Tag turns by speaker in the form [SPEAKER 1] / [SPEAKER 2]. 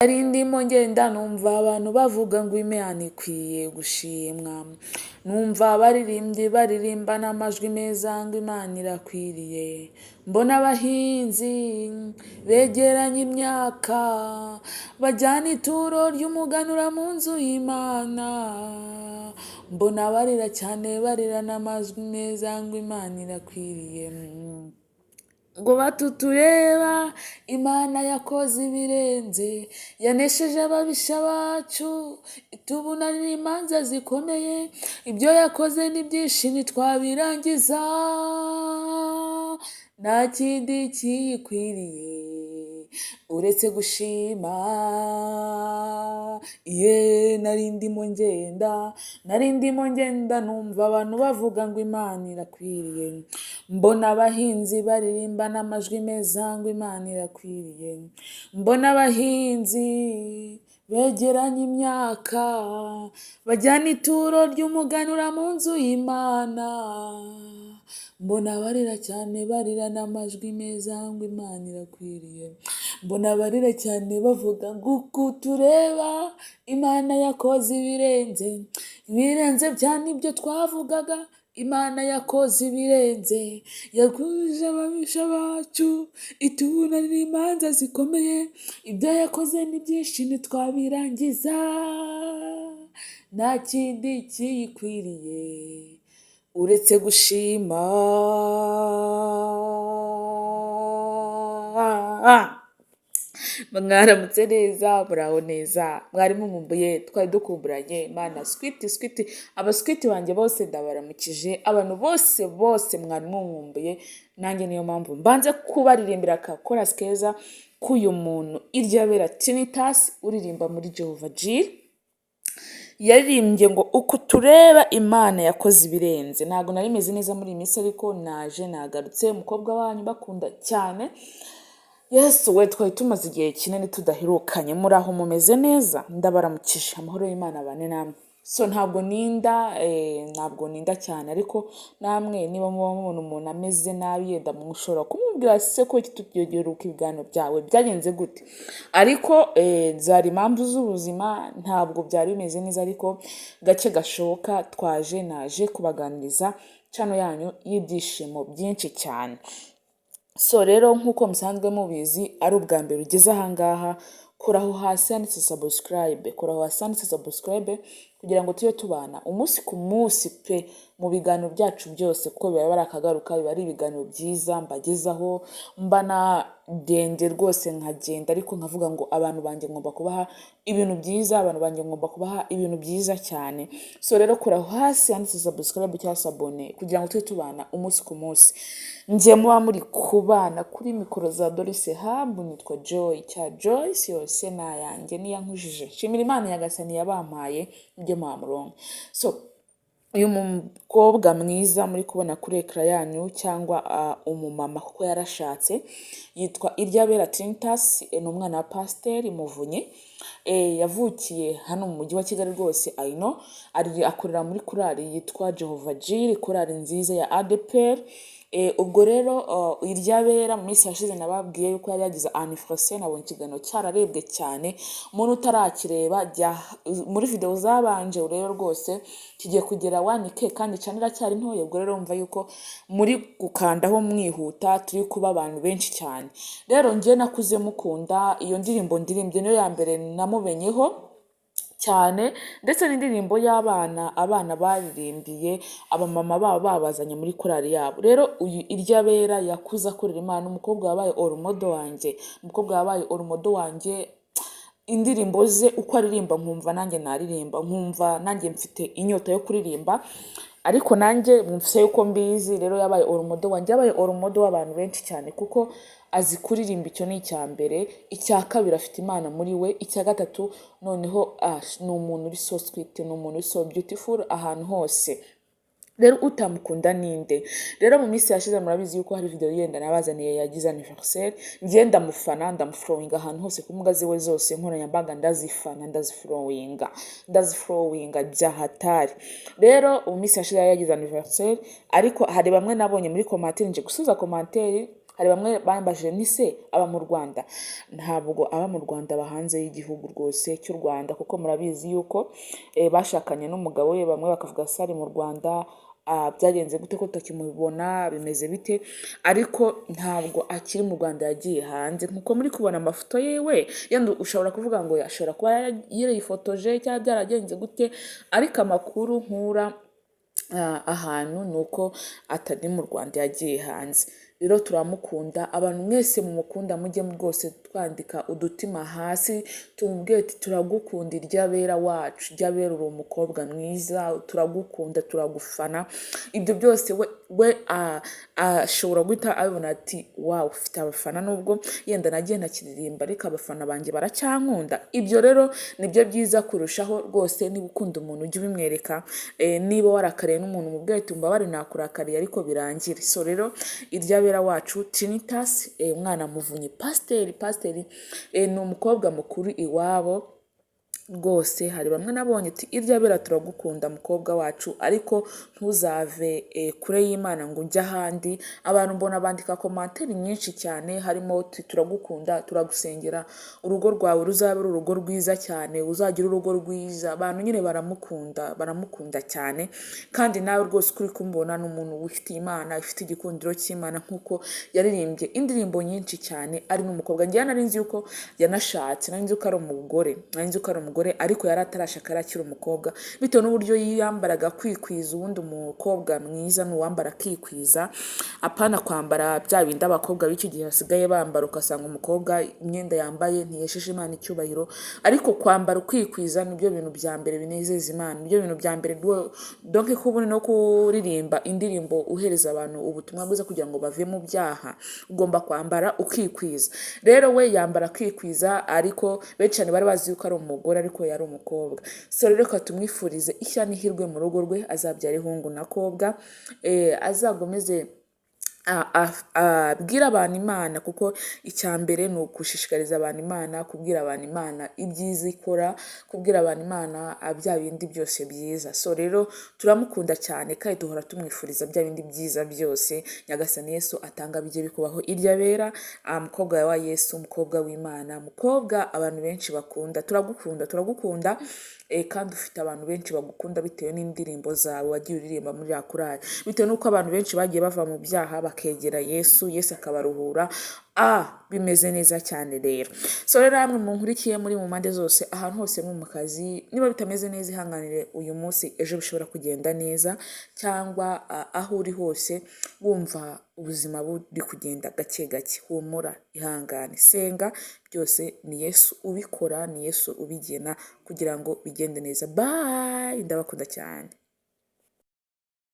[SPEAKER 1] Nari ndimo ngenda numva abantu bavuga ngo Imana ikwiye gushimwa, numva abaririmbyi baririmba n'amajwi meza ngo Imana irakwiriye, mbona abahinzi begeranya imyaka bajyana ituro ry'umuganura mu nzu y'Imana, mbona barira cyane barira n'amajwi meza ngo Imana irakwiriye. Ngo batutureba Imana yakoze ibirenze, yanesheje ababisha bacu, itubunanira imanza zikomeye, ibyo yakoze ni byinshi ntitwabirangiza, nta kindi kiyikwiriye uretse gushima. Nari ndimo ngenda numva abantu bavuga ngo Imana irakwiriye, mbona abahinzi baririmba n'amajwi meza ngo Imana irakwiriye, mbona abahinzi begeranya imyaka bajyana ituro ry'umuganura mu nzu y'Imana, mbona barira cyane barira n'amajwi meza ngo Imana irakwiriye, mbona barira cyane bavuga ngo uku tureba Imana yakoze ibirenze, ibirenze bya nibyo twavugaga, Imana yakoze ibirenze, yaguje ababisha bacu, itubunanira imanza zikomeye, ibyo yakoze ni byinshi ntitwabirangiza, nta kindi kiyikwiriye uretse gushima. Mwaramutse neza, muraho neza, mwari mumumbuye, twari dukumburanye, mana switi, abaswiti banjye bose ndabaramukije, abantu bose mwari mumumbuye, nanjye niyo mpamvu mbanze kubaririmbira aka chorus keza k'uyu muntu Iryabera Tinnitus uririmba muri Jehova Jireh. Yaririmbye ngo uku tureba Imana yakoze ibirenze. Ntabwo nari meze neza muri iyi minsi ariko nagarutse, umukobwa wanyu bakunda cyane. Yesu we, twari tumaze igihe kinini tudaherukanye, muri aho mumeze neza? Ndabaramukije, amahoro y'Imana abane namwe. So ntabwo ninda cyane, ariko namwe niba muba mubona umuntu ameze nabi yenda mushobora kumubwira se ko tugiheruka ibiganiro byawe byagenze gute, ariko zari impamvu z'ubuzima, ntabwo byari bimeze neza, ariko gake gashoboka naje kubaganiriza channel yanyu y'ibyishimo byinshi cyane. So rero nk'uko musanzwe mubizi, ari ubwa mbere ugeze ahangaha, koraho hasi handitse subscribe, kugira ngo tujye tubana umunsi ku munsi pe mu biganiro byacu byose, kuko biba ari akagaruka, biba ari ibiganiro byiza mbagezaho, mbana dende rwose nkagenda, ariko nkavuga ngo abantu banjye ngomba kubaha ibintu byiza, abantu banjye ngomba kubaha ibintu byiza cyane. So rero koraho hasi handitse subscribe cyangwa sabone, kugira ngo tujye tubana umunsi ku munsi. Njye muba muri kubana kuri mikoro za Dorise Hub, nitwa Joy, cya Joyce yose nayanjye niyankujije, shimira Imana Nyagasani yabampaye ibyo murongo. So uyu mukobwa mwiza muri kubona kuri ekara yanyu, cyangwa umumama kuko yarashatse, yitwa Iryabera Tinnitus, ni umwana wa Pasiteri Muvunyi, yavukiye hano mu mujyi wa Kigali rwose, akorera muri korali yitwa Jehova Jireh, korali nziza ya ADEPR. Ubwo rero Iryabera mu minsi yashize nababwiye yuko yari yagize anniversaire, nabonye ikiganiro cyararebwe cyane. Umuntu utarakireba jya muri video zabanje urebe rwose, kigiye kugera 1K kandi channel cyari ntoye. Ubwo rero umva yuko muri gukandaho mwihuta, turi kuba abantu benshi cyane. Rero ngiye nakuze mukunda iyo ndirimbo ndirimbye, niyo ya mbere namubenyeho cyane, ndetse n'indirimbo abana baririmbiye abamama babo babazanye muri korali yabo. Rero uyu Iryabera yakuze akorera Imana, umukobwa wabaye oromodo wanjye, indirimbo ze uko aririmba nkumva nanjye naririmba, nkumva nanjye mfite inyota yo kuririmba, ariko nanjye mfise yuko mbizi. Rero yabaye oromodo w'abantu benshi cyane, kuko azi kuririmba, icyo ni icya mbere. Icya kabiri, afite Imana muri we. Icya gatatu, noneho ni umuntu uri so sweet, ni umuntu uri so beautiful ahantu hose. Rero utamukunda ninde? Rero mu minsi yashize murabizi yuko hari video yenda nabazaniye yagize anniversaire, ngiye ndamufana, ndamufollowinga ahantu hose ku mbuga ziwe zose nkoranyambaga, ndazifana, ndazifollowinga byahatari. Rero mu minsi yashize yagize anniversaire, ariko hari bamwe nabonye muri commentaire, nje gusubiza commentaire, hari bamwe bambajije ni se aba mu Rwanda? Ntabwo aba mu Rwanda, aba hanze y'igihugu rwose cy'u Rwanda, kuko murabizi yuko bashakanye n'umugabo we, bamwe bakavuga se ari mu Rwanda, byagenze gute ko tutakimubona, bimeze bite, ariko ntabwo akiri mu Rwanda, yagiye hanze. Nkuko muri kubona amafoto yewe, yenda ushobora kuvuga ngo ashobora kuba yarifotoje cyangwa byaragenze gute, ariko amakuru nkura ahantu ni uko atari mu Rwanda, yagiye hanze. Rero turamukunda, abantu mwese mumukunda mujye rwose twandika udutima hasi, tumubwire ati turagukunda Iryabera wacu, Iryabera uri umukobwa mwiza, turagukunda, turagufana. Ibyo byose we ashobora guhita abibona ati wawu, ufite abafana, nubwo yenda nagiye ntakiririmba ariko abafana banjye baracyankunda. Ibyo rero nibyo byiza kurushaho rwose. Niba ukunda umuntu ujye ubimwereka, niba warakariye n'umuntu umubwire ati mbabare nakurakariye ariko birangire. So rero Iryabera wacu Trinitas, umwana Muvunyi pasiteri, ni umukobwa mukuru iwabo rwose. Hari bamwe nabonye ati Iryabera turagukunda mukobwa wacu, ariko ntuzave kure y'Imana ngo ujye ahandi. Abantu mbona bandika komantere nyinshi cyane, harimo uti turagukunda, turagusengera, urugo rwawe ruzabe ari urugo rwiza cyane, uzagira urugo rwiza. Abantu nyine baramukunda cyane, kandi nawe rwose ukuri kumubona ni umuntu wifitiye Imana, ifite igikundiro cy'Imana, nk'uko yaririmbye indirimbo nyinshi cyane. Ari n'umukobwa, njyewe nari nzi yuko yanashatse, nari nzi ko ari umugore, ariko yari atarashaka, yari akiri umukobwa, bitewe n'uburyo yiyambaraga kwikwiza. Ubundi umukobwa mwiza ni uwambara akikwiza, apana kwambara bya bindi abakobwa b'icyo gihe basigaye bambara, ugasanga umukobwa imyenda yambaye ntiyesheje Imana icyubahiro. Ariko kwambara ukikwiza nibyo bintu bya mbere binezeza Imana, nibyo bintu bya mbere. Donc kuba no kuririmba indirimbo uhereza abantu ubutumwa bwiza kugira ngo bave mu byaha, ugomba kwambara ukikwiza. Rero we yambara akikwiza, ariko benshi cyane bari bazi yuko ari umugore, ariko yari umukobwa. So rero reka tumwifurize ishya n'ihirwe mu rugo rwe, azabyara ihungu na kobwa, azagomeze abwira abantu Imana, kuko icya mbere ni ugushishikariza abantu Imana, kubwira abantu Imana ibyiza ikora, kubwira abantu Imana bya bindi byose byiza. So rero turamukunda cyane, kandi duhora tumwifuriza bya bindi byiza byose Nyagasani Yesu atanga bijye bikubaho. Iryabera, mukobwa wa Yesu, umukobwa w'Imana, mukobwa abantu benshi bakunda. Turagukunda, kandi ufite abantu benshi bagukunda bitewe n'indirimbo zawe wagiye uririmba muri ya korali, bitewe n'uko abantu benshi bagiye bava mu byaha bakegera Yesu akabaruhura. Bimeze neza cyane rero. So rero hamwe munkurikiye muri mu mpande zose, ahantu hose mu kazi, niba bitameze neza ihanganire uyu munsi, ejo bishobora kugenda neza, cyangwa aho uri hose wumva ubuzima buri kugenda gake gake, humura, ihangane, senga. Byose ni Yesu ubikora, ni Yesu ubigena kugira ngo bigende neza. Bye, ndabakunda cyane.